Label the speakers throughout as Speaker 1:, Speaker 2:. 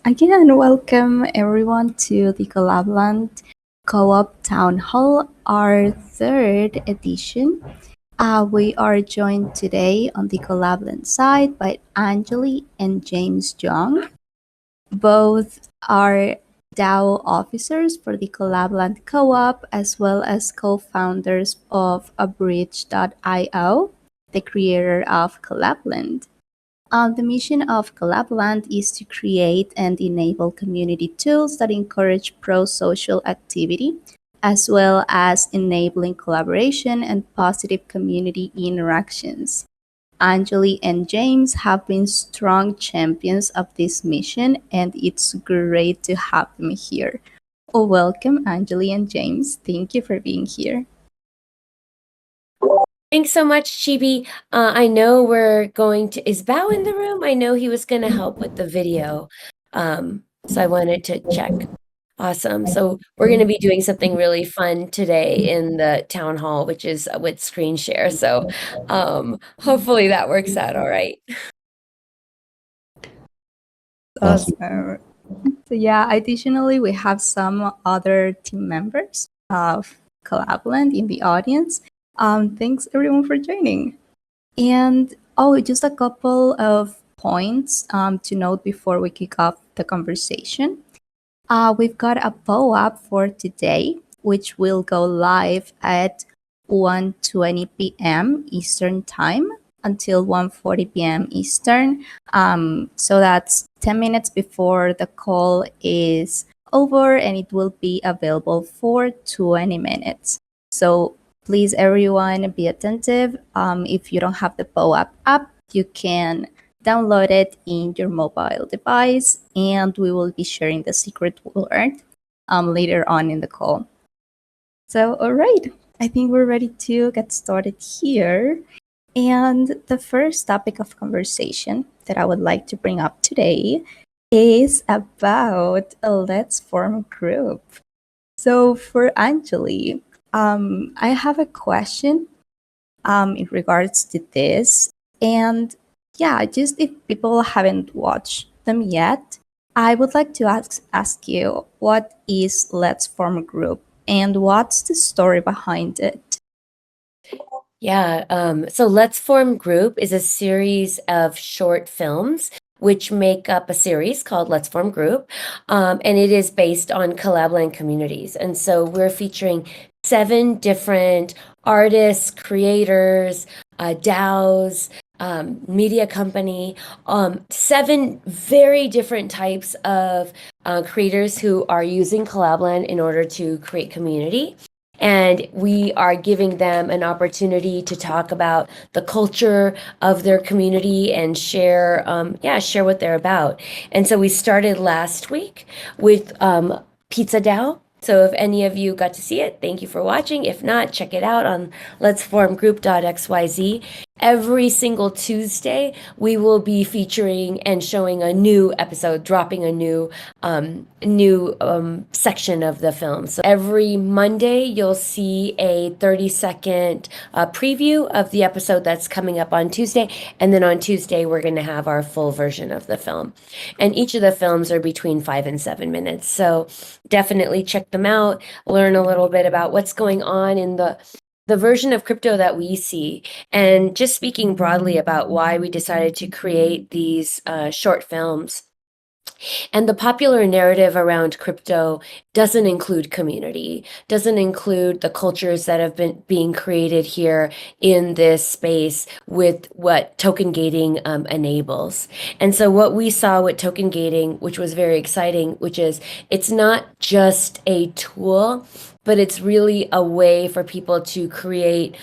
Speaker 1: Again, welcome everyone to the Collab.Land Co-op Town Hall, our third edition. We are joined today on the Collab.Land side by Anjali and James Jong. Both are DAO officers for the Collab.Land Co-op, as well as co-founders of abridge.io, the creator of Collab.Land. The mission of Collab.Land is to create and enable community tools that encourage pro-social activity, as well as enabling collaboration and positive community interactions. Anjali and James have been strong champions of this mission, and it's great to have them here. Welcome, Anjali and James. Thank you for being here.
Speaker 2: Thanks so much, Chibi. I know we're going to, is Bao in the room? I know he was going to help with the video. So I wanted to check. Awesome. So we're going to be doing something really fun today in the town hall, which is with screen share. So hopefully that works out all right.
Speaker 1: Awesome. So yeah, additionally, we have some other team members of Collab.Land in the audience. Thanks everyone for joining. And just a couple of points to note before we kick off the conversation. We've got a POAP for today, which will go live at 1:20 p.m. Eastern Time until 1:40 p.m. Eastern. So that's 10 minutes before the call is over, and it will be available for 20 minutes. So please, everyone, be attentive. If you don't have the POAP app, you can download it in your mobile device, and we will be sharing the secret word later on in the call. So, all right, I think we're ready to get started here. And the first topic of conversation that I would like to bring up today is about a Let's Form group. So for Anjali, I have a question in regards to this. And yeah, just if people haven't watched them yet, I would like to ask you, what is Let's Form a Group and what's the story behind it?
Speaker 2: Yeah, so Let's Form Group is a series of short films which make up a series called Let's Form Group, and it is based on Collab.Land communities. And so we're featuring 7 different artists, creators, DAOs, media company, 7 very different types of creators who are using Collab.Land in order to create community. And we are giving them an opportunity to talk about the culture of their community and share what they're about. And so we started last week with Pizza DAO. So if any of you got to see it, thank you for watching. If not, check it out on letsformgroup.xyz. Every single Tuesday, we will be featuring and showing a new episode, dropping a new section of the film. So every Monday, you'll see a 30-second preview of the episode that's coming up on Tuesday. And then on Tuesday, we're going to have our full version of the film. And each of the films are between 5 and 7 minutes. So definitely check them out, learn a little bit about what's going on in the version of crypto that we see, and just speaking broadly about why we decided to create these short films. And the popular narrative around crypto doesn't include community, doesn't include the cultures that have been being created here in this space with what token gating enables. And so what we saw with token gating, which was very exciting, which is it's not just a tool, but it's really a way for people to create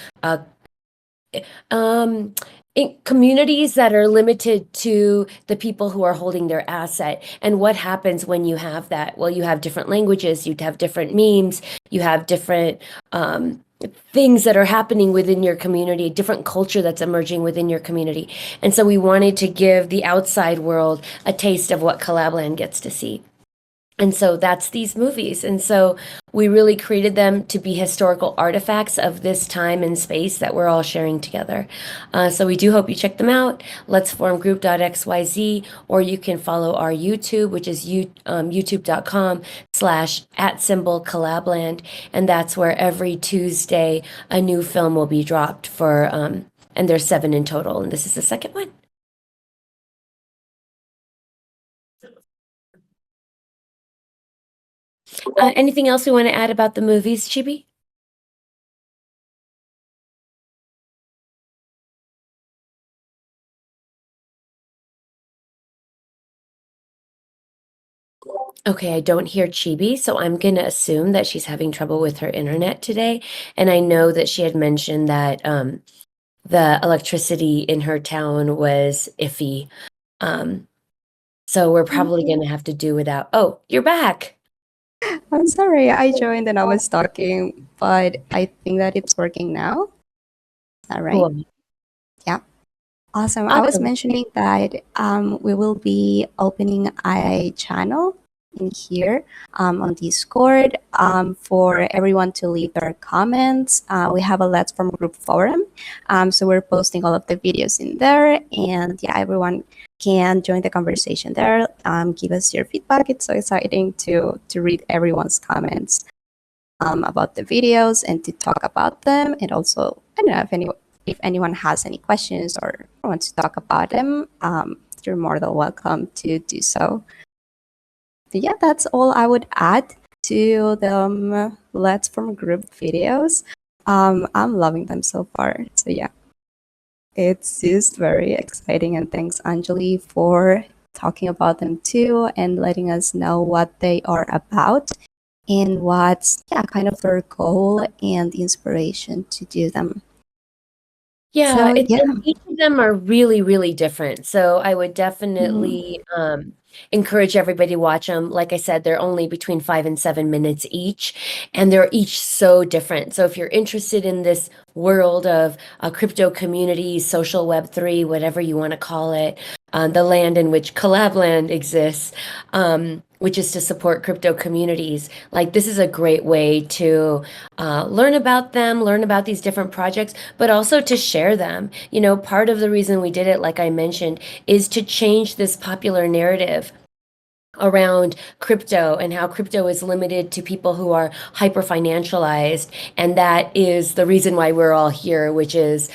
Speaker 2: communities that are limited to the people who are holding their asset. And what happens when you have that? Well, you have different languages, you have different memes, you have different things that are happening within your community, different culture that's emerging within your community. And so we wanted to give the outside world a taste of what Collab.Land gets to see. And so that's these movies. And so we really created them to be historical artifacts of this time and space that we're all sharing together. So we do hope you check them out. Let's form group.xyz, or you can follow our YouTube, which is youtube.com/@Collab.Land. And that's where every Tuesday a new film will be dropped for, and there's 7 in total. And this is the second one. Anything else we want to add about the movies, Chibi? Okay, I don't hear Chibi, so I'm going to assume that she's having trouble with her internet today. And I know that she had mentioned that the electricity in her town was iffy. So we're probably going to have to do without. Oh, you're back.
Speaker 1: I'm sorry, I joined and I was talking, but I think that it's working now. Is that right?
Speaker 2: Cool.
Speaker 1: Yeah. Awesome. I was
Speaker 2: Awesome.
Speaker 1: mentioning that we will be opening a channel in here on Discord for everyone to leave their comments. We have a Let's Form group forum. So we're posting all of the videos in there. And yeah, everyone can join the conversation there. Give us your feedback. It's so exciting to read everyone's comments about the videos and to talk about them. And also, I don't know if anyone has any questions or wants to talk about them, you're more than welcome to do so. But yeah, that's all I would add to the Let's Form group videos. I'm loving them so far. So yeah, it's just very exciting. And thanks, Anjali, for talking about them too and letting us know what they are about and what's kind of their goal and inspiration to do them.
Speaker 2: Yeah,
Speaker 1: So
Speaker 2: each of them are really, really different. So I would definitely encourage everybody to watch them. Like I said, they're only between 5 and 7 minutes each, and they're each so different. So if you're interested in this world of crypto community, social Web3, whatever you want to call it, the land in which Collab.Land exists, which is to support crypto communities. Like, this is a great way to learn about them, learn about these different projects, but also to share them. You know, part of the reason we did it, like I mentioned, is to change this popular narrative around crypto and how crypto is limited to people who are hyper financialized, and that is the reason why we're all here, which is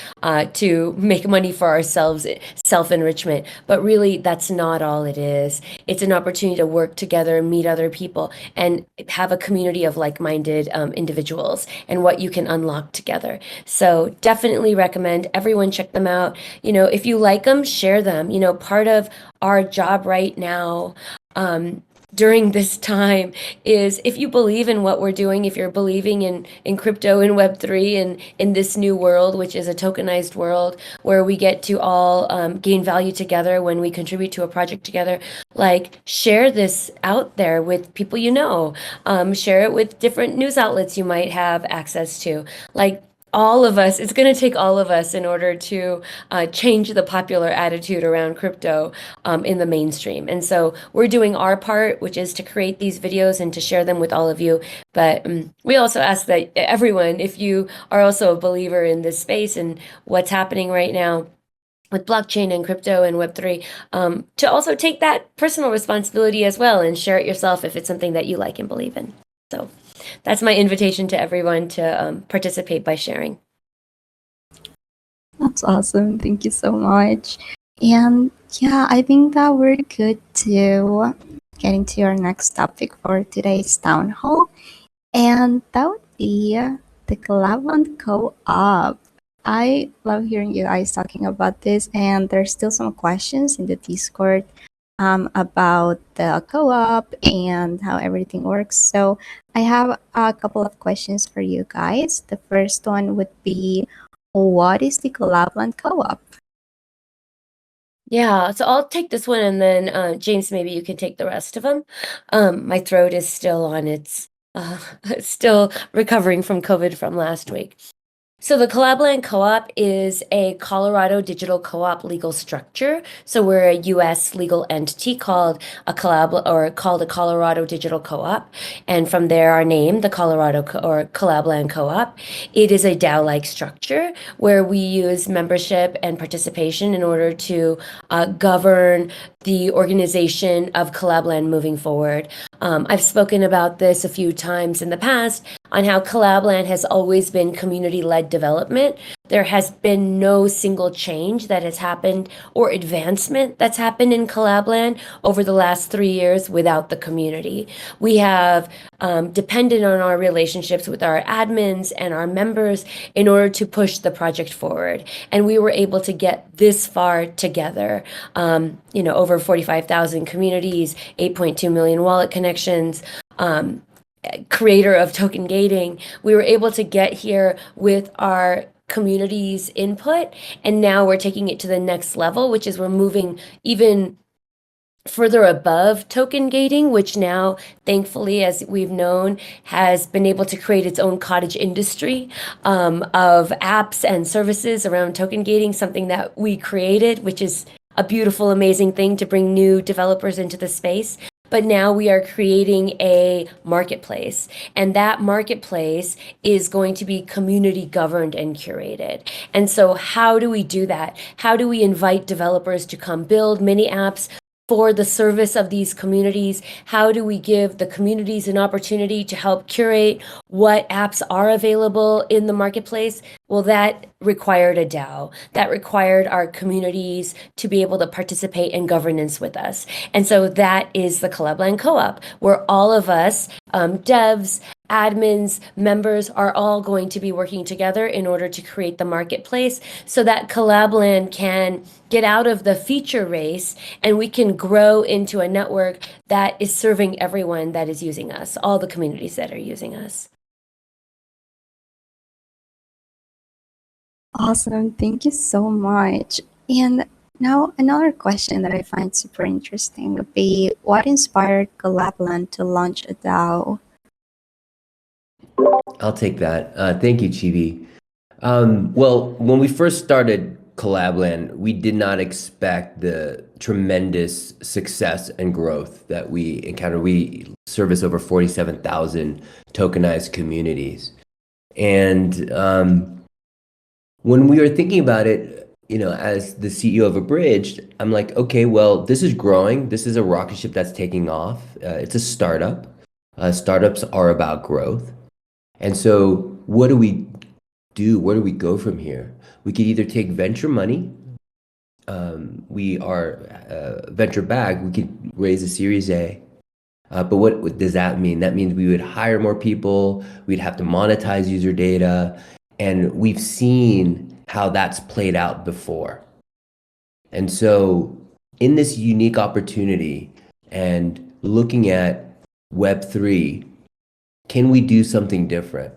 Speaker 2: to make money for ourselves, self-enrichment. But really, that's not all it is. It's an opportunity to work together, meet other people, and have a community of like-minded individuals and what you can unlock together. So definitely recommend everyone check them out. You know, if you like them, share them. You know, part of our job right now during this time is, if you believe in what we're doing, if you're believing in crypto and Web3 and in this new world, which is a tokenized world where we get to all gain value together when we contribute to a project together, like, share this out there with people you know, share it with different news outlets you might have access to. Like, all of us, it's going to take all of us in order to change the popular attitude around crypto in the mainstream. And so we're doing our part, which is to create these videos and to share them with all of you. But we also ask that everyone, if you are also a believer in this space and what's happening right now with blockchain and crypto and Web3, to also take that personal responsibility as well and share it yourself if it's something that you like and believe in. So that's my invitation to everyone to participate by sharing.
Speaker 1: That's awesome. Thank you so much. And yeah, I think that we're good to get into our next topic for today's town hall. And that would be the Collab.Land co-op. I love hearing you guys talking about this, and there's still some questions in the Discord about the co-op and how everything works. So I have a couple of questions for you guys. The first one would be, what is the Collab.Land co-op?
Speaker 2: Yeah, so I'll take this one, and then James, maybe you can take the rest of them. My throat is still on its still recovering from COVID from last week. So the Collab.Land Co-op is a Colorado digital co-op legal structure. So we're a U.S. legal entity called a Colorado Digital Co-op, and from there our name, the Collab.Land Co-op. It is a DAO-like structure where we use membership and participation in order to govern the organization of Collab.Land moving forward. I've spoken about this a few times in the past on how Collab.Land has always been community-led development. There has been no single change that has happened or advancement that's happened in Collab.Land over the last 3 years without the community. We have depended on our relationships with our admins and our members in order to push the project forward. And we were able to get this far together. Over 45,000 communities, 8.2 million wallet connections, creator of token gating. We were able to get here with our community's input, and now we're taking it to the next level, which is we're moving even further above token gating, which now, thankfully, as we've known, has been able to create its own cottage industry of apps and services around token gating, something that we created, which is a beautiful, amazing thing to bring new developers into the space. But now we are creating a marketplace, and that marketplace is going to be community governed and curated. And so how do we do that? How do we invite developers to come build mini apps for the service of these communities? How do we give the communities an opportunity to help curate what apps are available in the marketplace? Well, that required a DAO. That required our communities to be able to participate in governance with us. And so that is the Collab.Land Co-op, where all of us, devs, admins, members, are all going to be working together in order to create the marketplace so that Collab.Land can get out of the feature race and we can grow into a network that is serving everyone that is using us, all the communities that are using us.
Speaker 1: Awesome. Thank you so much. And now another question that I find super interesting would be, what inspired Collab.Land to launch a DAO?
Speaker 3: I'll take that. Thank you, Chibi. Well, when we first started Collab.Land, we did not expect the tremendous success and growth that we encountered. We service over 47,000 tokenized communities. And when we were thinking about it, as the CEO of Abridged, I'm like, okay, well, this is growing. This is a rocket ship that's taking off. It's a startup. Startups are about growth. And so what do we do? Where do we go from here? We could either take venture money. We are venture backed. We could raise a Series A. But what does that mean? That means we would hire more people. We'd have to monetize user data. And we've seen how that's played out before. And so in this unique opportunity and looking at Web3, can we do something different?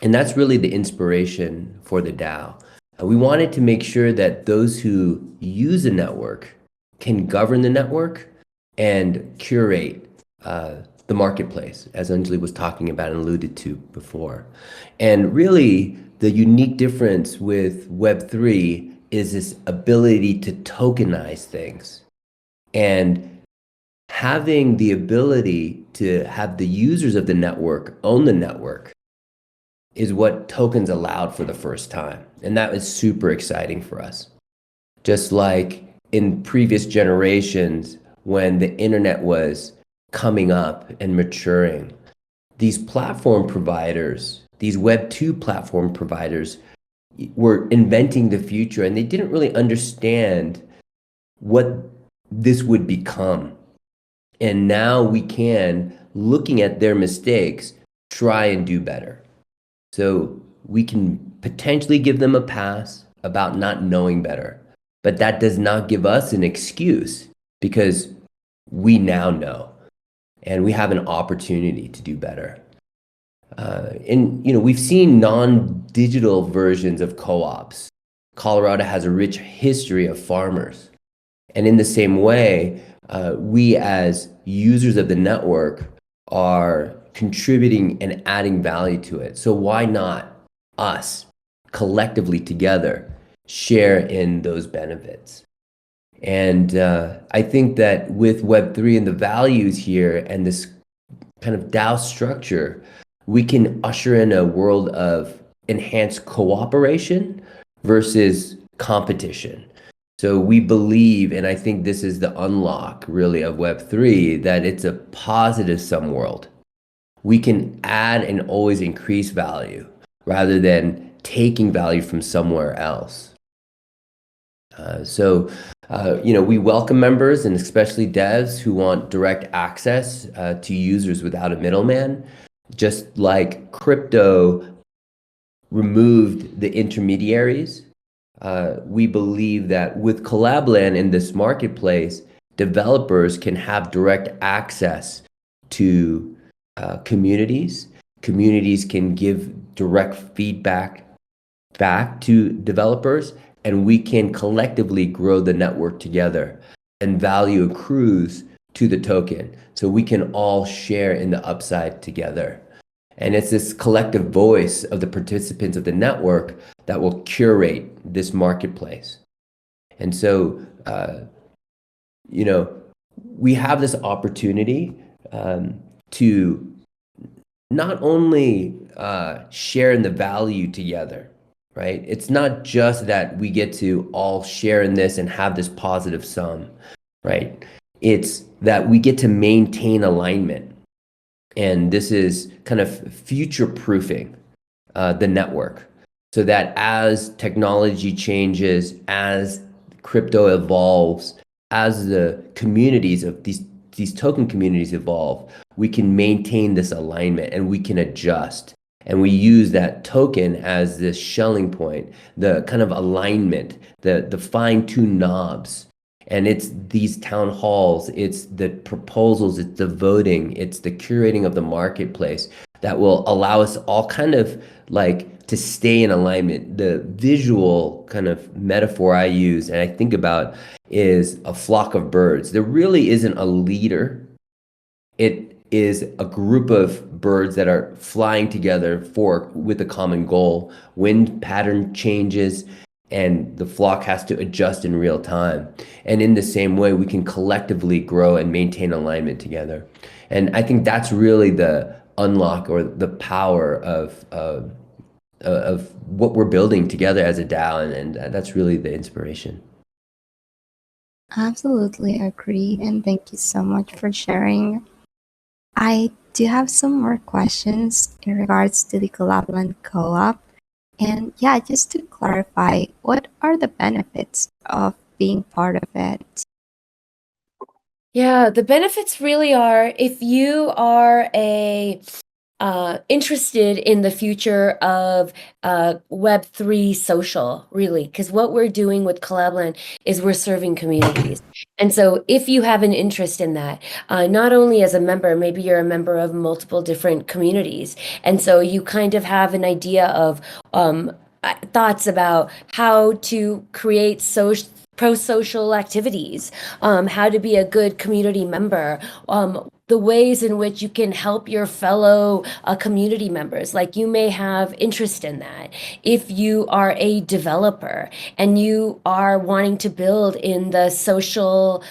Speaker 3: And that's really the inspiration for the DAO. We wanted to make sure that those who use the network can govern the network and curate the marketplace, as Anjali was talking about and alluded to before. And really, the unique difference with Web3 is this ability to tokenize things. And having the ability to have the users of the network own the network is what tokens allowed for the first time. And that was super exciting for us. Just like in previous generations, when the internet was coming up and maturing, these platform providers, these Web2 platform providers, were inventing the future, and they didn't really understand what this would become. And now we can, looking at their mistakes, try and do better. So we can potentially give them a pass about not knowing better, but that does not give us an excuse, because we now know and we have an opportunity to do better. And we've seen non-digital versions of co-ops. Colorado has a rich history of farmers. And in the same way, we as users of the network are contributing and adding value to it. So why not us? collectively together share in those benefits. And I think that with Web3 and the values here and this kind of DAO structure, we can usher in a world of enhanced cooperation versus competition. So we believe, and I think this is the unlock really of Web3, that it's a positive sum world. We can add and always increase value rather than taking value from somewhere else. We welcome members and especially devs who want direct access to users without a middleman. Just like crypto removed the intermediaries, we believe that with Collab.Land in this marketplace, developers can have direct access to communities. Communities can give direct feedback back to developers, and we can collectively grow the network together, and value accrues to the token. So we can all share in the upside together. And it's this collective voice of the participants of the network that will curate this marketplace. And so, we have this opportunity to not only share in the value together, right? It's not just that we get to all share in this and have this positive sum, right? It's that we get to maintain alignment. And this is kind of future-proofing the network so that as technology changes, as crypto evolves, as the communities of these token communities evolve, we can maintain this alignment and we can adjust. And we use that token as this shelling point, the kind of alignment, the fine-tuned knobs. And it's these town halls, it's the proposals, it's the voting, it's the curating of the marketplace that will allow us all kind of like to stay in alignment. The visual kind of metaphor I use and I think about is a flock of birds. There really isn't a leader. It is a group of birds that are flying together with a common goal. Wind pattern changes and the flock has to adjust in real time. And in the same way, we can collectively grow and maintain alignment together. And I think that's really the unlock or the power of what we're building together as a DAO, and that's really the inspiration.
Speaker 1: Absolutely agree, and thank you so much for sharing. I do have some more questions in regards to the Collab.Land co-op. And yeah, just to clarify, what are the benefits of being part of it?
Speaker 2: Yeah, the benefits really are if you are interested in the future of Web3 social, really, because what we're doing with Collab.Land is we're serving communities. And so if you have an interest in that, not only as a member, maybe you're a member of multiple different communities. And so you kind of have an idea of thoughts about how to create pro-social activities, how to be a good community member, the ways in which you can help your fellow community members. Like you may have interest in that. If you are a developer and you are wanting to build in the social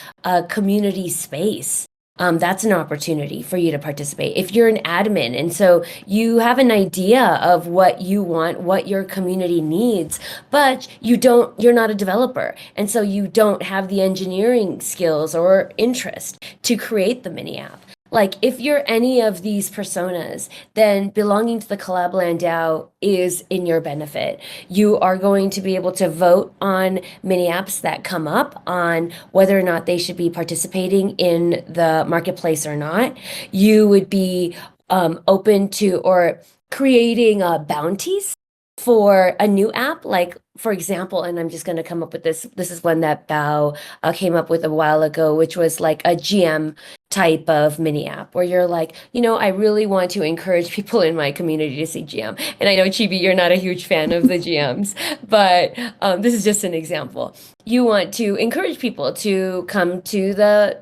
Speaker 2: community space, that's an opportunity for you to participate. If you're an admin and so you have an idea of what you want, what your community needs, but you're not a developer. And so you don't have the engineering skills or interest to create the mini app. Like if you're any of these personas, then belonging to the Collab.Land DAO is in your benefit. You are going to be able to vote on mini apps that come up on whether or not they should be participating in the marketplace or not. You would be open to or creating bounties for a new app, like for example, and I'm just going to come up with this is one that Bao came up with a while ago, which was like a GM type of mini app where you're like, I really want to encourage people in my community to see GM. And I know, Chibi, you're not a huge fan of the GMs, but this is just an example. You want to encourage people to come to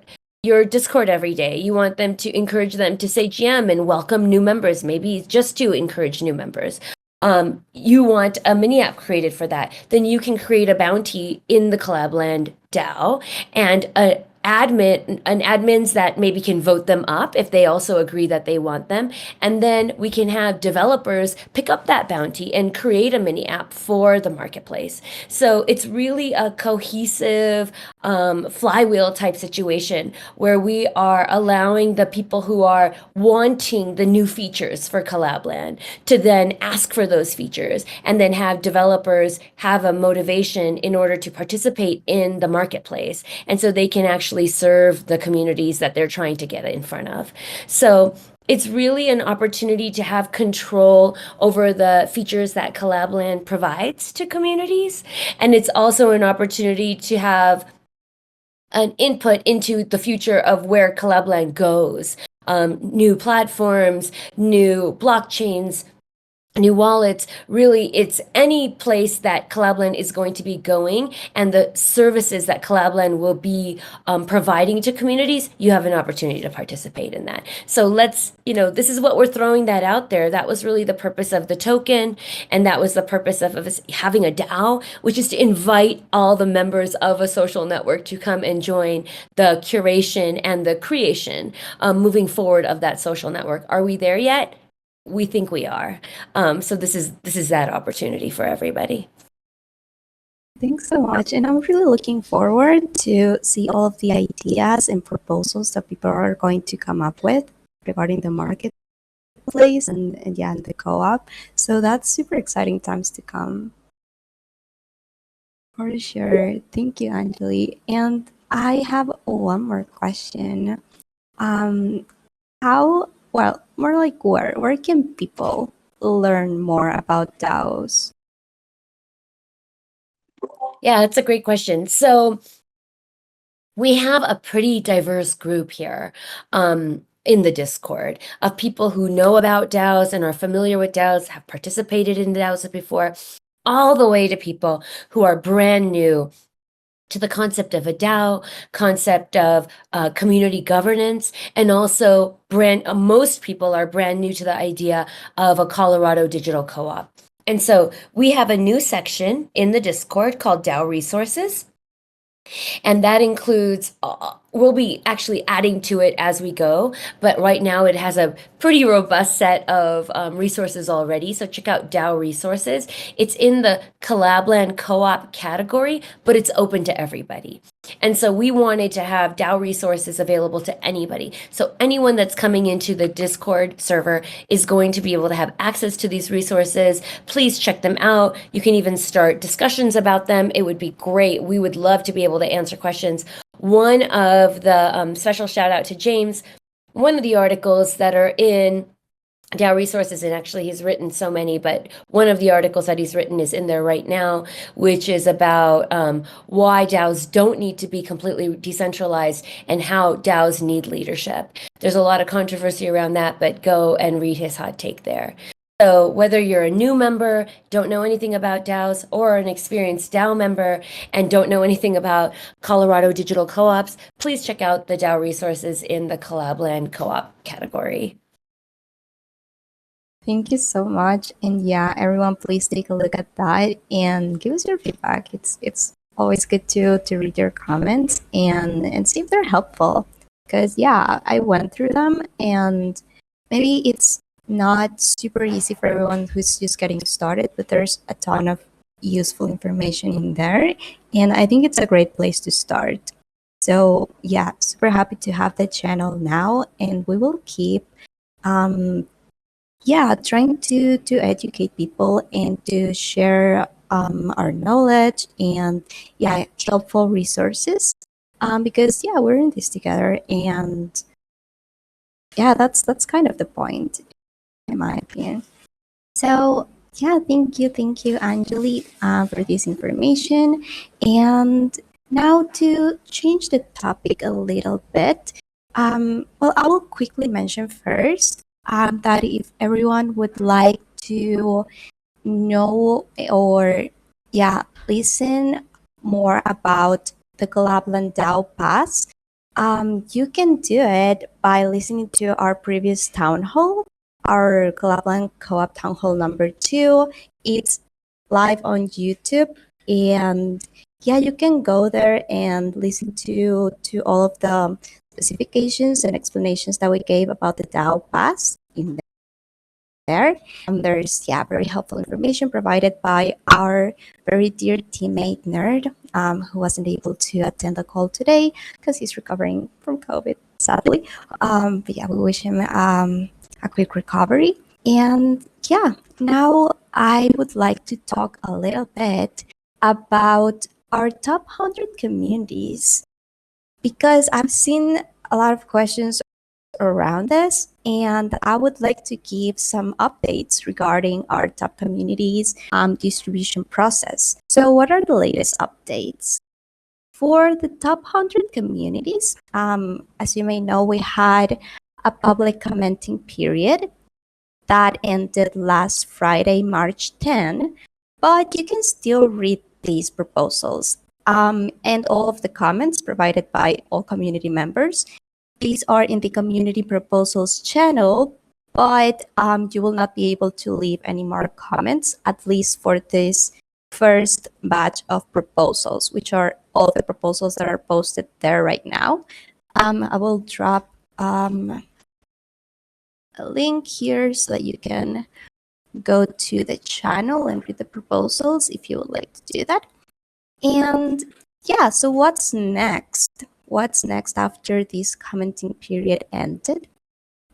Speaker 2: your Discord every day. You want them to encourage them to say GM and welcome new members, maybe just to encourage new members. you want a mini app created for that, then you can create a bounty in the Collab.Land DAO, and admins that maybe can vote them up if they also agree that they want them. And then we can have developers pick up that bounty and create a mini app for the marketplace. So it's really a cohesive flywheel type situation where we are allowing the people who are wanting the new features for Collab.Land to then ask for those features, and then have developers have a motivation in order to participate in the marketplace. And so they can actually serve the communities that they're trying to get in front of. So it's really an opportunity to have control over the features that Collab.Land provides to communities. And it's also an opportunity to have an input into the future of where Collab.Land goes. New platforms, new blockchains, new wallets. Really, it's any place that Collab.Land is going to be going, and the services that Collab.Land will be providing to communities, you have an opportunity to participate in that. So let's, this is what we're throwing that out there. That was really the purpose of the token, and that was the purpose of us having a DAO, which is to invite all the members of a social network to come and join the curation and the creation moving forward of that social network. Are we there yet? We think we are. So this is that opportunity for everybody.
Speaker 1: Thanks so much. And I'm really looking forward to see all of the ideas and proposals that people are going to come up with regarding the marketplace and the co-op. So that's super exciting times to come. For sure. Thank you, Anjali. And I have one more question. More like where can people learn more about DAOs?
Speaker 2: Yeah, that's a great question. So we have a pretty diverse group here in the Discord of people who know about DAOs and are familiar with DAOs, have participated in DAOs before, all the way to people who are brand new to the concept of a DAO, concept of community governance, and also most people are brand new to the idea of a Colorado digital co-op. And so we have a new section in the Discord called DAO Resources. And that includes, we'll be actually adding to it as we go, but right now it has a pretty robust set of resources already. So check out DAO Resources. It's in the Collab.Land co-op category, but it's open to everybody. And so we wanted to have DAO resources available to anybody. So anyone that's coming into the Discord server is going to be able to have access to these resources. Please check them out. You can even start discussions about them. It would be great. We would love to be able to answer questions. One of the special shout out to James, one of the articles that are in DAO Resources, and actually he's written so many, but one of the articles that he's written is in there right now, which is about why DAOs don't need to be completely decentralized and how DAOs need leadership. There's a lot of controversy around that, but go and read his hot take there. So whether you're a new member, don't know anything about DAOs, or an experienced DAO member and don't know anything about Colorado digital co-ops, please check out the DAO resources in the Collab.Land co-op category.
Speaker 1: Thank you so much. And yeah, everyone, please take a look at that and give us your feedback. It's always good to read your comments and see if they're helpful. Because yeah, I went through them, and maybe it's not super easy for everyone who's just getting started, but there's a ton of useful information in there. And I think it's a great place to start. So yeah, super happy to have the channel now, and we will keep trying to educate people and to share our knowledge and helpful resources, because we're in this together, and that's kind of the point, in my opinion. So thank you Anjali for this information. And now to change the topic a little bit, I will quickly mention first that if everyone would like to know or listen more about the Collab.Land DAO Pass, you can do it by listening to our previous town hall our Collab.Land Co-op Town Hall number 2. It's live on YouTube, and yeah, you can go there and listen to all of the specifications and explanations that we gave about the DAO Pass in there. There's very helpful information provided by our very dear teammate Nerd, who wasn't able to attend the call today because he's recovering from COVID, sadly. But yeah, we wish him a quick recovery. And yeah, now I would like to talk a little bit about our top 100 communities, because I've seen a lot of questions around this, and I would like to give some updates regarding our top communities distribution process. So what are the latest updates? For the top 100 communities, as you may know, we had a public commenting period that ended last Friday, March 10, but you can still read these proposals and all of the comments provided by all community members. These are in the community proposals channel, but you will not be able to leave any more comments, at least for this first batch of proposals, which are all the proposals that are posted there right now. I will drop a link here so that you can go to the channel and read the proposals if you would like to do that. And yeah, so what's next? What's next after this commenting period ended?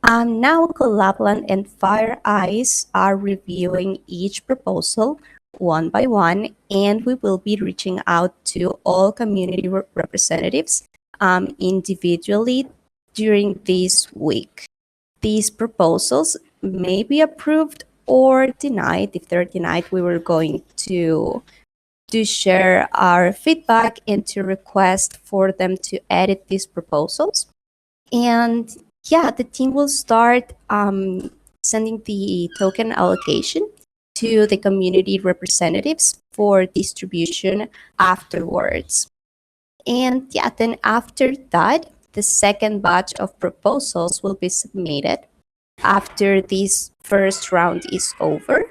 Speaker 1: Now Collab.Land and Fire Eyes are reviewing each proposal one by one, and we will be reaching out to all community representatives individually during this week. These proposals may be approved or denied. If they're denied, we were going to share our feedback and to request for them to edit these proposals. And yeah, the team will start sending the token allocation to the community representatives for distribution afterwards. And yeah, then after that, the second batch of proposals will be submitted after this first round is over.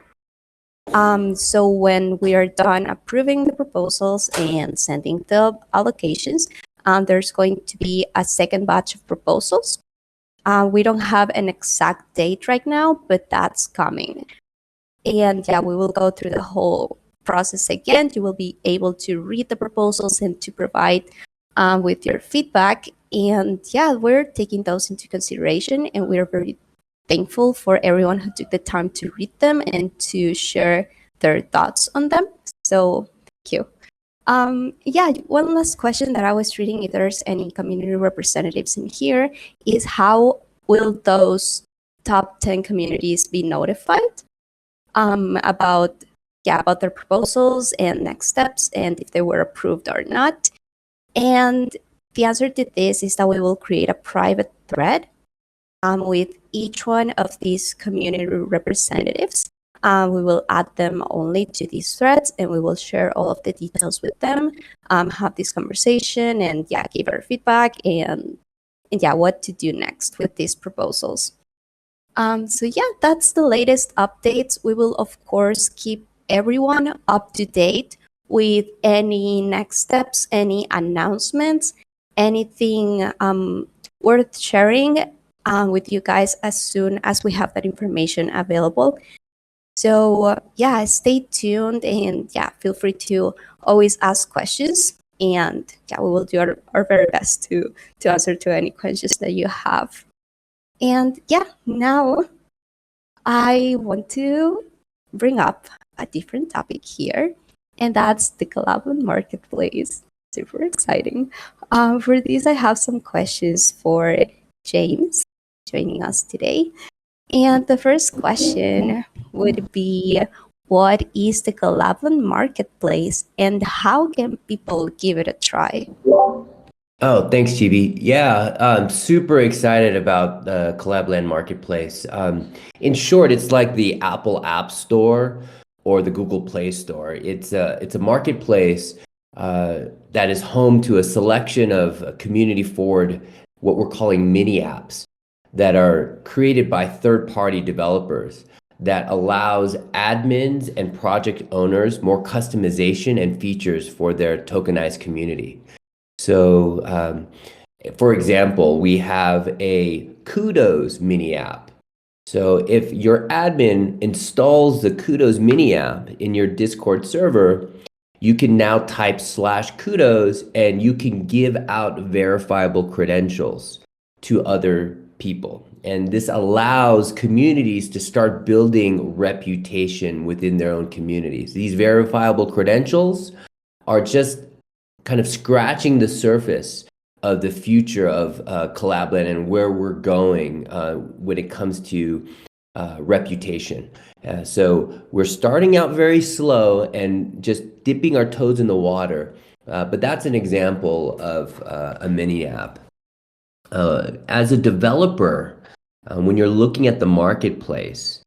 Speaker 1: So when we are done approving the proposals and sending the allocations, there's going to be a second batch of proposals. We don't have an exact date right now, but that's coming. And yeah, we will go through the whole process again. You will be able to read the proposals and to provide with your feedback. And yeah, we're taking those into consideration, and we're very thankful for everyone who took the time to read them and to share their thoughts on them. So thank you. Yeah, one last question that I was reading, if there's any community representatives in here, is how will those top 10 communities be notified about their proposals and next steps, and if they were approved or not? And the answer to this is that we will create a private thread with each one of these community representatives. We will add them only to these threads, and we will share all of the details with them, have this conversation, and yeah, give our feedback and yeah, what to do next with these proposals. So yeah, that's the latest updates. We will of course keep everyone up to date with any next steps, any announcements, anything worth sharing with you guys as soon as we have that information available. So yeah, stay tuned, and yeah, feel free to always ask questions, and yeah, we will do our very best to answer to any questions that you have. And yeah, now I want to bring up a different topic here, and that's the Collab.Land marketplace. Super exciting. For this, I have some questions for James joining us today. And the first question would be, what is the Collab.Land marketplace, and how can people give it a try?
Speaker 3: Oh, thanks, Chibi. Yeah, I'm super excited about the Collab.Land marketplace. In short, it's like the Apple App Store or the Google Play Store. It's a marketplace that is home to a selection of community forward, what we're calling mini apps, that are created by third-party developers that allows admins and project owners more customization and features for their tokenized community. So, for example, we have a Kudos mini app. So if your admin installs the Kudos mini app in your Discord server, you can now type /kudos and you can give out verifiable credentials to other people. And this allows communities to start building reputation within their own communities. These verifiable credentials are just kind of scratching the surface of the future of Collab.Land and where we're going when it comes to reputation. So we're starting out very slow and just dipping our toes in the water, but that's an example of a mini app. As a developer, when you're looking at the marketplace,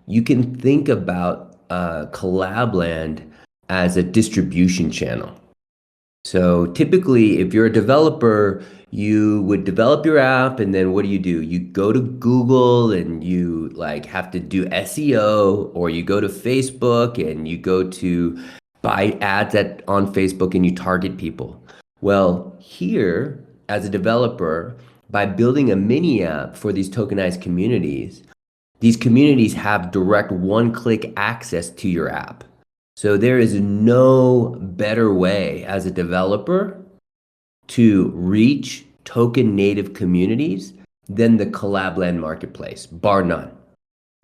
Speaker 3: you can think about Collab.Land as a distribution channel. So typically, if you're a developer, you would develop your app, and then what do? You go to Google and you have to do SEO, or you go to Facebook and you go to buy ads on Facebook and you target people. Well, here, as a developer, by building a mini app for these tokenized communities, these communities have direct one-click access to your app. So there is no better way as a developer to reach token native communities than the Collab.Land marketplace, bar none,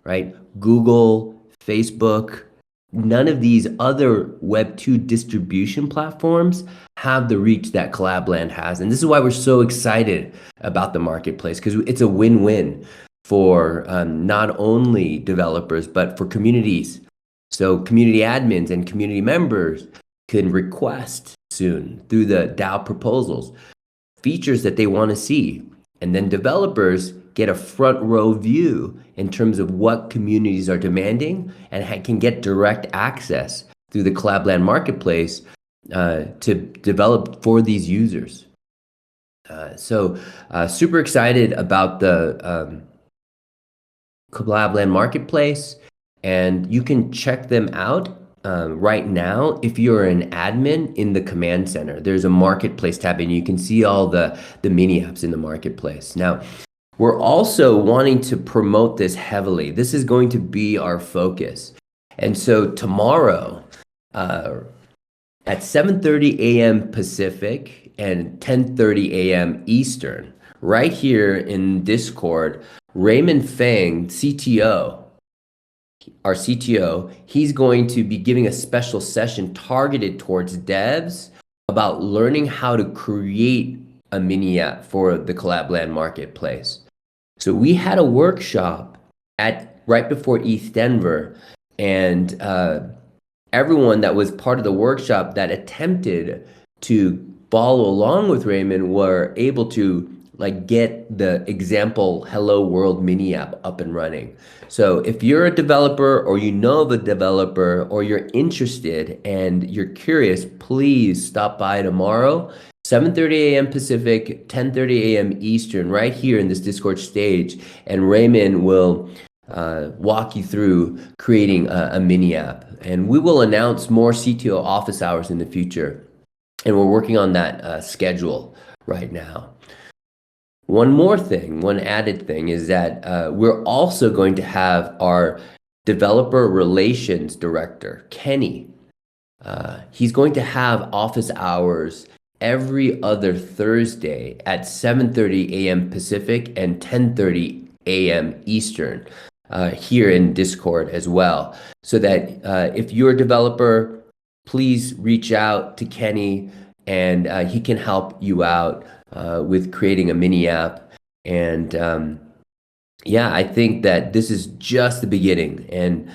Speaker 3: right? Google, Facebook, none of these other Web2 distribution platforms have the reach that Collab.Land has. And this is why we're so excited about the marketplace, because it's a win-win for not only developers, but for communities. So community admins and community members can request soon through the DAO proposals features that they want to see. And then developers get a front row view in terms of what communities are demanding and can get direct access through the Collab.Land marketplace to develop for these users. So super excited about the Collab.Land marketplace. And you can check them out right now if you're an admin in the command center. There's a marketplace tab and you can see all the mini apps in the marketplace. Now, we're also wanting to promote this heavily. This is going to be our focus. And so tomorrow at 7:30 a.m. Pacific and 10:30 a.m. Eastern, right here in Discord, Raymond Fang, our CTO, he's going to be giving a special session targeted towards devs about learning how to create a mini app for the Collab.Land marketplace. So we had a workshop right before ETH Denver, and everyone that was part of the workshop that attempted to follow along with Raymond were able to get the example Hello World mini app up and running. So if you're a developer or you know of a developer or you're interested and you're curious, please stop by tomorrow, 7:30 a.m. Pacific, 10:30 a.m. Eastern, right here in this Discord stage, and Raymond will walk you through creating a mini app. And we will announce more CTO office hours in the future. And we're working on that schedule right now. One added thing is that we're also going to have our developer relations director, Kenny. He's going to have office hours every other Thursday at 7:30 a.m. Pacific and 10:30 a.m. Eastern here in Discord as well. So that if you're a developer, please reach out to Kenny and he can help you out with creating a mini app. And I think that this is just the beginning, and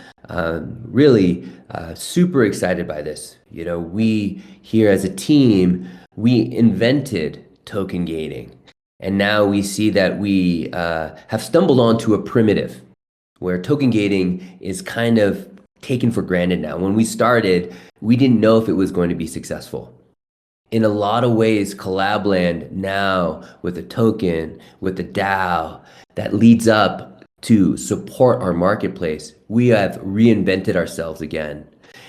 Speaker 3: really super excited by this. We here as a team, we invented token gating, and now we see that we have stumbled onto a primitive where token gating is kind of taken for granted now. When we started, we didn't know if it was going to be successful. in a lot of ways, Collab.Land now with a token, with the DAO that leads up to support our marketplace, we have reinvented ourselves again.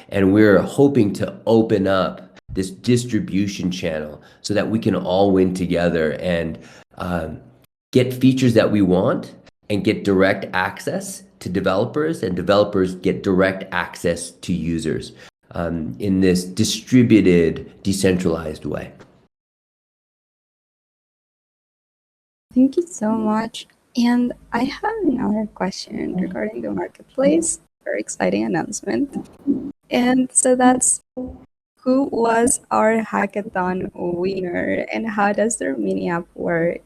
Speaker 3: And we're hoping to open up this distribution channel so that we can all win together and get features that we want and get direct access to developers, and developers get direct access to users in this distributed, decentralized way.
Speaker 1: Thank you so much. And I have another question regarding the marketplace. Very exciting announcement. And so that's, who was our hackathon winner and how does their mini app work?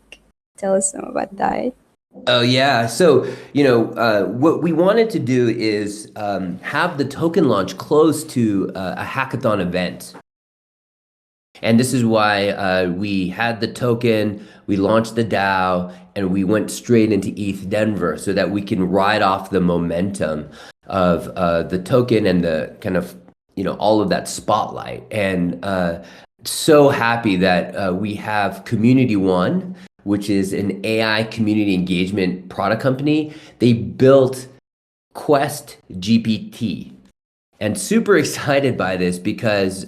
Speaker 1: Tell us some about that.
Speaker 3: Oh yeah. So, what we wanted to do is have the token launch close to a hackathon event. And this is why we had the token, we launched the DAO, and we went straight into ETH Denver so that we can ride off the momentum of the token and the kind of, all of that spotlight. And so happy that we have Community One, which is an AI community engagement product company. They built Quest GPT. And super excited by this because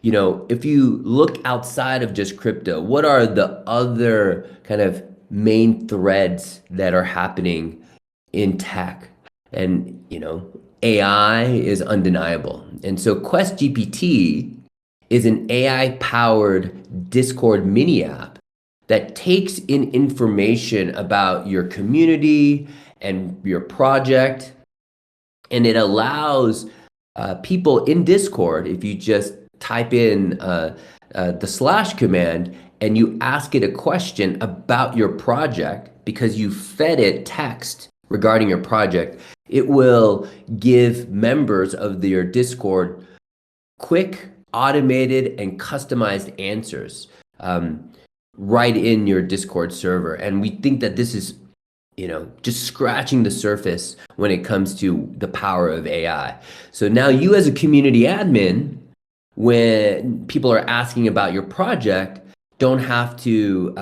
Speaker 3: if you look outside of just crypto, what are the other kind of main threads that are happening in tech? And, AI is undeniable. And so Quest GPT is an AI-powered Discord mini app that takes in information about your community and your project, and it allows people in Discord, if you just type in the / command and you ask it a question about your project, because you fed it text regarding your project, it will give members of your Discord quick, automated, and customized answers right in your Discord server. And we think that this is just scratching the surface when it comes to the power of AI. So now you as a community admin, when people are asking about your project, don't have to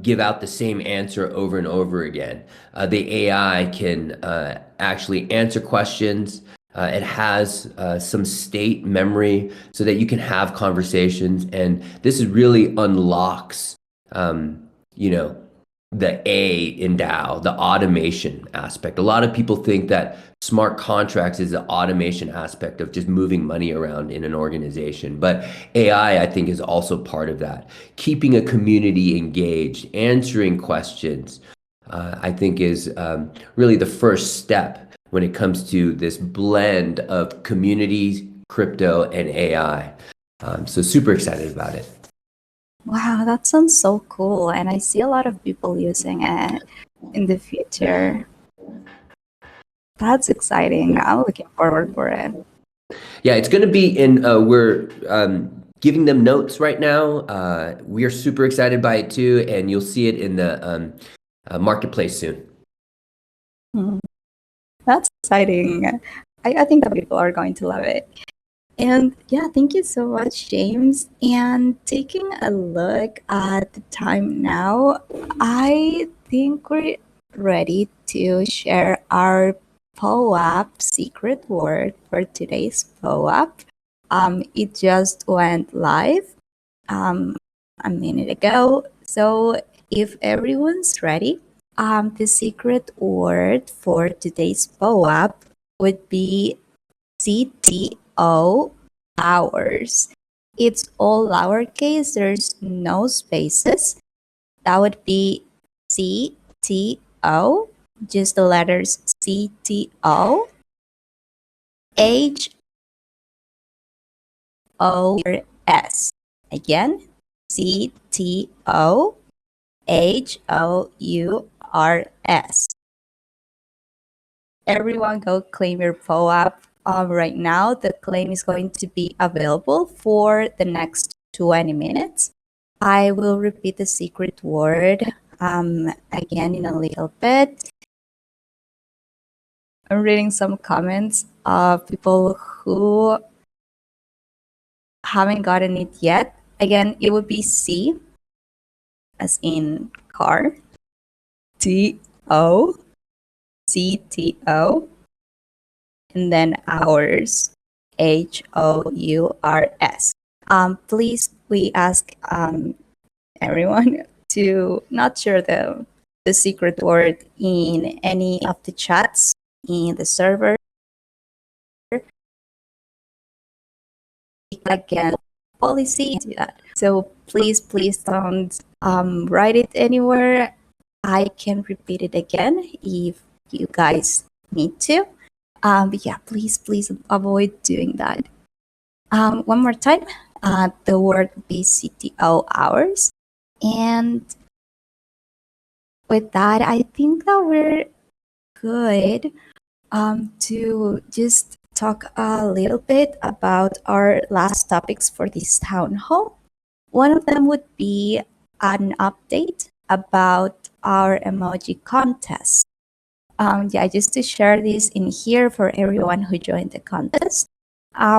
Speaker 3: give out the same answer over and over again. The AI can actually answer questions. It has some state memory so that you can have conversations. And this is really unlocks, the A in DAO, the automation aspect. A lot of people think that smart contracts is the automation aspect of just moving money around in an organization. But AI, I think, is also part of that. Keeping a community engaged, answering questions, I think is really the first step when it comes to this blend of communities, crypto, and AI. So super excited about it.
Speaker 1: Wow, that sounds so cool. And I see a lot of people using it in the future. That's exciting. I'm looking forward for it.
Speaker 3: Yeah, it's going to be in, we're giving them notes right now. We are super excited by it too, and you'll see it in the marketplace soon.
Speaker 1: That's exciting. I think that people are going to love it. And yeah, thank you so much, James. And taking a look at the time now, I think we're ready to share our POAP secret word for today's POAP. It just went live a minute ago. So if everyone's ready, the secret word for today's POAP would be CTO hours. It's all lowercase, there's no spaces. That would be CTO, just the letters CTO, HOURS. Again, CTO, HOURS. Everyone go claim your POAP. Right now, the claim is going to be available for the next 20 minutes. I will repeat the secret word again in a little bit. I'm reading some comments of people who haven't gotten it yet. Again, it would be C as in car, TOCTO, and then hours, HOURS. Please, we ask everyone to not share the secret word in any of the chats in the server. Again, policy do that. So please, don't write it anywhere. I can repeat it again if you guys need to. But yeah, please avoid doing that. One more time, the word would be CTO hours. And with that, I think that we're good to just talk a little bit about our last topics for this town hall. One of them would be an update about our emoji contest. Yeah, just to share this in here for everyone who joined the contest.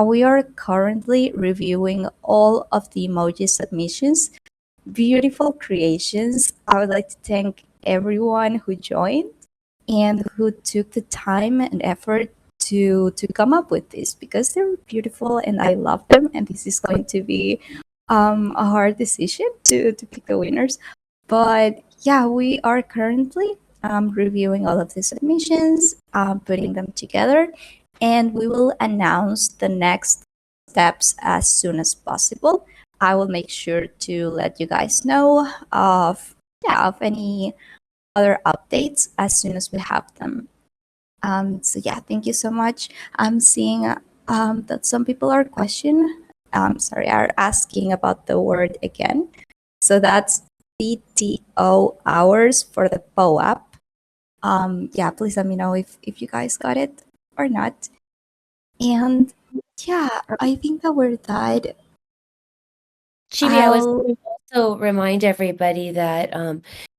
Speaker 1: We are currently reviewing all of the emoji submissions. Beautiful creations. I would like to thank everyone who joined and who took the time and effort to come up with this, because they're beautiful and I love them, and this is going to be a hard decision to pick the winners. But yeah, we are currently reviewing all of the submissions, putting them together, and we will announce the next steps as soon as possible. I will make sure to let you guys know of any other updates as soon as we have them. So yeah, thank you so much. I'm seeing that some people are are asking about the word again. So that's CTO hours for the POAP. Yeah, please let me know if you guys got it or not. And yeah, I think that we're that.
Speaker 2: Chibi, I was going to also remind everybody that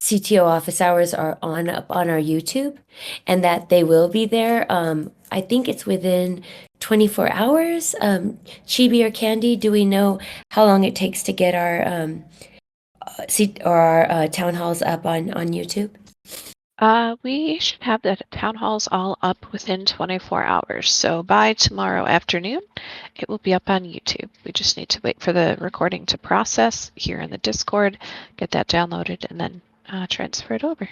Speaker 2: CTO office hours are up on our YouTube, and that they will be there. I think it's within 24 hours. Chibi or Candy, do we know how long it takes to get our town halls up on YouTube?
Speaker 4: We should have the town halls all up within 24 hours. So by tomorrow afternoon, it will be up on YouTube. We just need to wait for the recording to process here in the Discord, get that downloaded, and then transfer it over.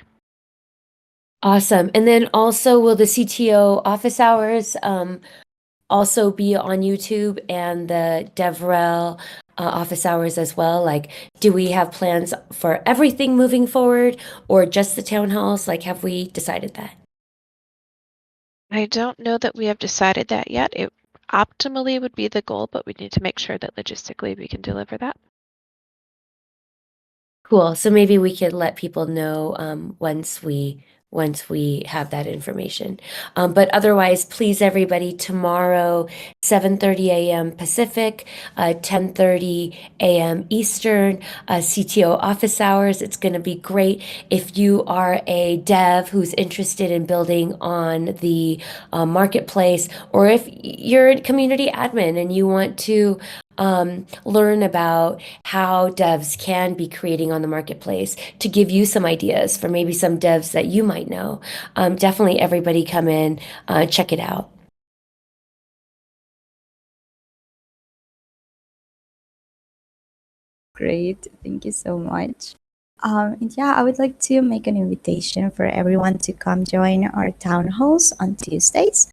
Speaker 2: Awesome. And then also, will the CTO office hours also be on YouTube, and the DevRel office hours as well? Like, do we have plans for everything moving forward, or just the town halls? Like, have we decided that?
Speaker 4: I don't know that we have decided that yet. It optimally would be the goal, but we need to make sure that logistically we can deliver that.
Speaker 2: Cool. So maybe we could let people know once we have that information. But otherwise, please, everybody, tomorrow, 7:30 a.m. Pacific, 10:30 a.m. Eastern, CTO office hours. It's going to be great. If you are a dev who's interested in building on the marketplace, or if you're a community admin and you want to learn about how devs can be creating on the marketplace, to give you some ideas for maybe some devs that you might know. Definitely everybody come in, check it out.
Speaker 1: Great, thank you so much. And yeah, I would like to make an invitation for everyone to come join our town halls on Tuesdays.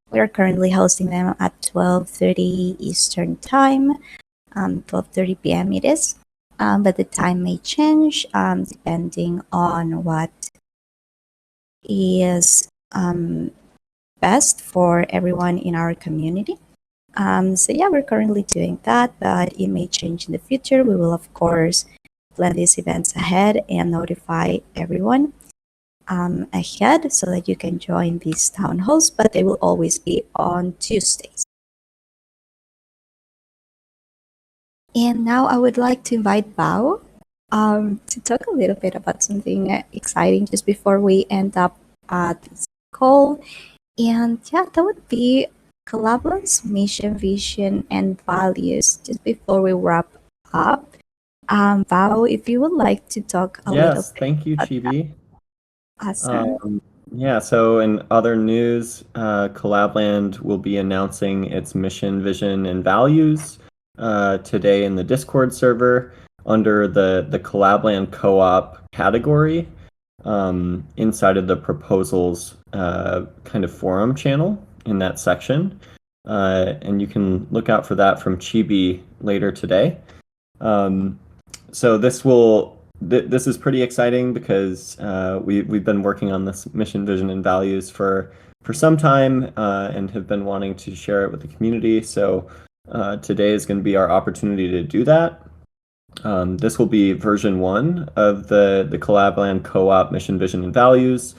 Speaker 1: We are currently hosting them at 12:30 Eastern Time, 12:30 p.m. it is, but the time may change depending on what is best for everyone in our community. So yeah, we're currently doing that, but it may change in the future. We will, of course, plan these events ahead and notify everyone ahead so that you can join these town halls, but they will always be on Tuesdays. And now I would like to invite Bao to talk a little bit about something exciting just before we end up this call. And yeah, that would be Collab.Land's mission, vision, and values. Just before we wrap up, Bao, if you would like to talk a little
Speaker 5: Yes,
Speaker 1: bit
Speaker 5: thank you,
Speaker 1: about that.
Speaker 5: Chibi.
Speaker 1: Awesome.
Speaker 5: Yeah, so in other news, Collab.Land will be announcing its mission, vision, and values today in the Discord server under the Collab.Land co-op category inside of the proposals kind of forum channel in that section. And you can look out for that from Chibi later today. So this is pretty exciting because we've been working on this mission, vision, and values for some time and have been wanting to share it with the community. So today is going to be our opportunity to do that. This will be version 1 of the Collab.Land co-op mission, vision, and values.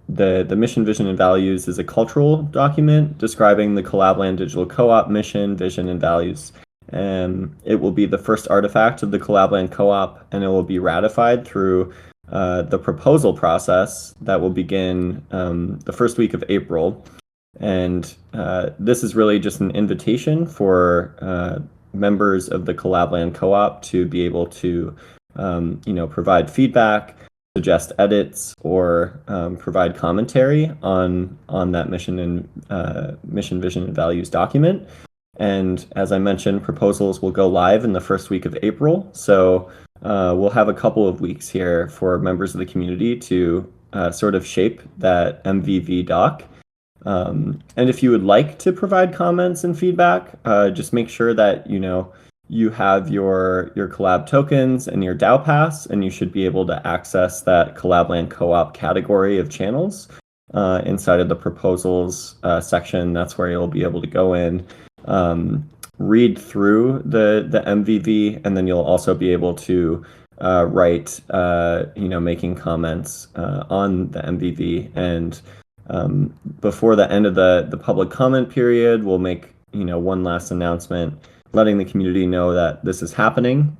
Speaker 5: The mission, vision, and values is a cultural document describing the Collab.Land digital co-op mission, vision, and values. It will be the first artifact of the Collab.Land co-op, and it will be ratified through the proposal process that will begin the first week of April. And this is really just an invitation for members of the Collab.Land co-op to be able to provide feedback, suggest edits, or provide commentary on that mission, vision, and values document. And as I mentioned, proposals will go live in the first week of April. So we'll have a couple of weeks here for members of the community to sort of shape that MVV doc. And if you would like to provide comments and feedback, just make sure that you have your collab tokens and your DAO pass, and you should be able to access that Collab.Land co-op category of channels inside of the proposals section. That's where you'll be able to go in, read through the MVV, and then you'll also be able to write, making comments on the MVV. And before the end of the public comment period, we'll make one last announcement letting the community know that this is happening.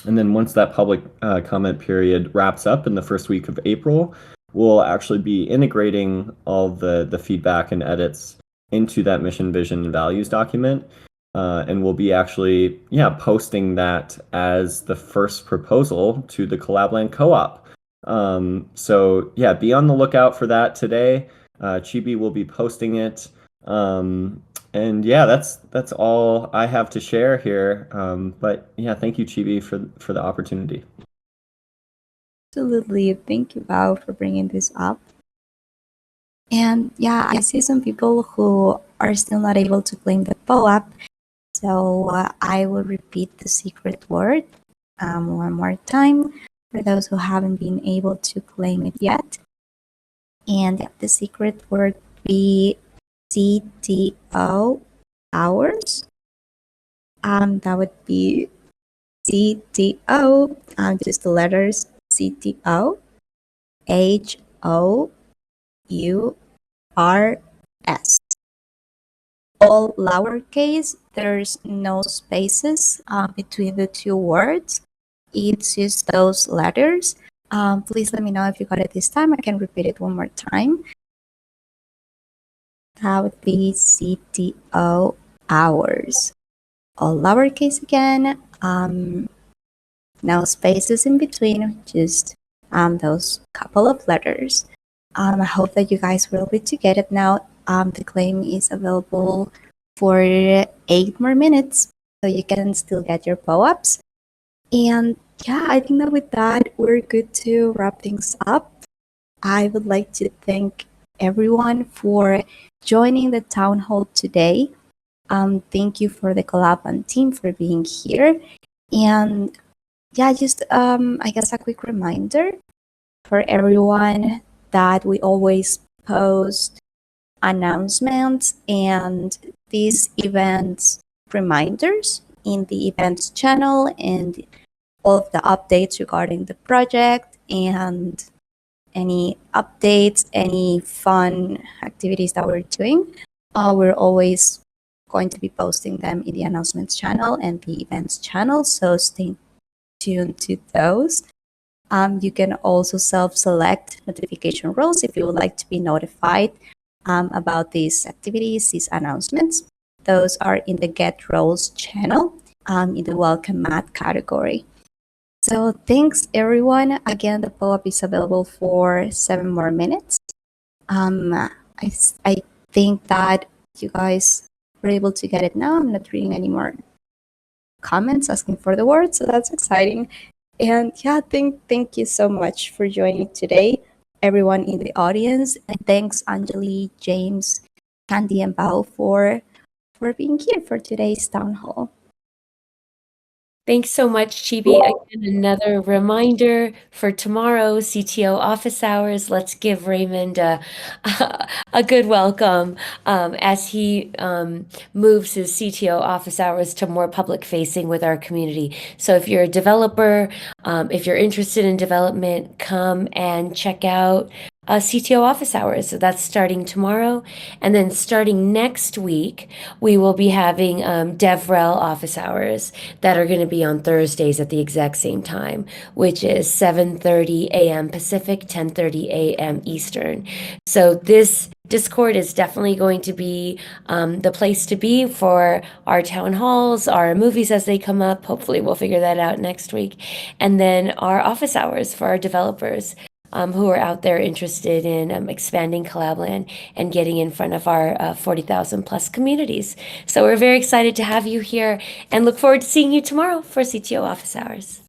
Speaker 5: And then once that public comment period wraps up in the first week of April, we'll actually be integrating all the feedback and edits into that mission, vision, and values document. And we'll be actually posting that as the first proposal to the Collab.Land co-op. So be on the lookout for that today. Chibi will be posting it. And that's all I have to share here. But thank you, Chibi, for the opportunity.
Speaker 1: Absolutely. Thank you, Bao, for bringing this up. And I see some people who are still not able to claim the POAP. So I will repeat the secret word one more time for those who haven't been able to claim it yet. And the secret word be CTO hours. That would be CTO, just the letters CTO, HOURS. All lowercase, there's no spaces between the two words. It's just those letters. Please let me know if you got it this time. I can repeat it one more time. That would be CTO hours. All lowercase again. No spaces in between, just those couple of letters. I hope that you guys will be able to get it now. The claim is available for 8 more minutes, so you can still get your POAPs. And I think that with that, we're good to wrap things up. I would like to thank everyone for joining the town hall today. Thank you for the Collab.Land team for being here. And just I guess a quick reminder for everyone that we always post announcements and these events reminders in the events channel, and all of the updates regarding the project and any updates, any fun activities that we're doing. We're always going to be posting them in the announcements channel and the events channel, so stay tuned to those. You can also self-select notification roles if you would like to be notified about these activities, these announcements. Those are in the Get Roles channel in the Welcome Mat category. So thanks, everyone. Again, the follow-up is available for 7 more minutes. I think that you guys were able to get it now. I'm not reading any more comments asking for the word, so that's exciting. And yeah, thank you so much for joining today, everyone in the audience. And thanks, Anjali, James, Candy, and Bao for being here for today's town hall.
Speaker 2: Thanks so much, Chibi. Again, another reminder for tomorrow, CTO office hours. Let's give Raymond a good welcome as he moves his CTO office hours to more public facing with our community. So if you're a developer, if you're interested in development, come and check out CTO office hours. So that's starting tomorrow. And then starting next week, we will be having DevRel office hours that are going to be on Thursdays at the exact same time, which is 7:30 a.m. Pacific, 10:30 a.m. Eastern. So this Discord is definitely going to be the place to be for our town halls, our movies as they come up. Hopefully we'll figure that out next week. And then our office hours for our developers. Who are out there interested in expanding Collab.Land and getting in front of our 40,000 plus communities. So we're very excited to have you here and look forward to seeing you tomorrow for CTO office hours.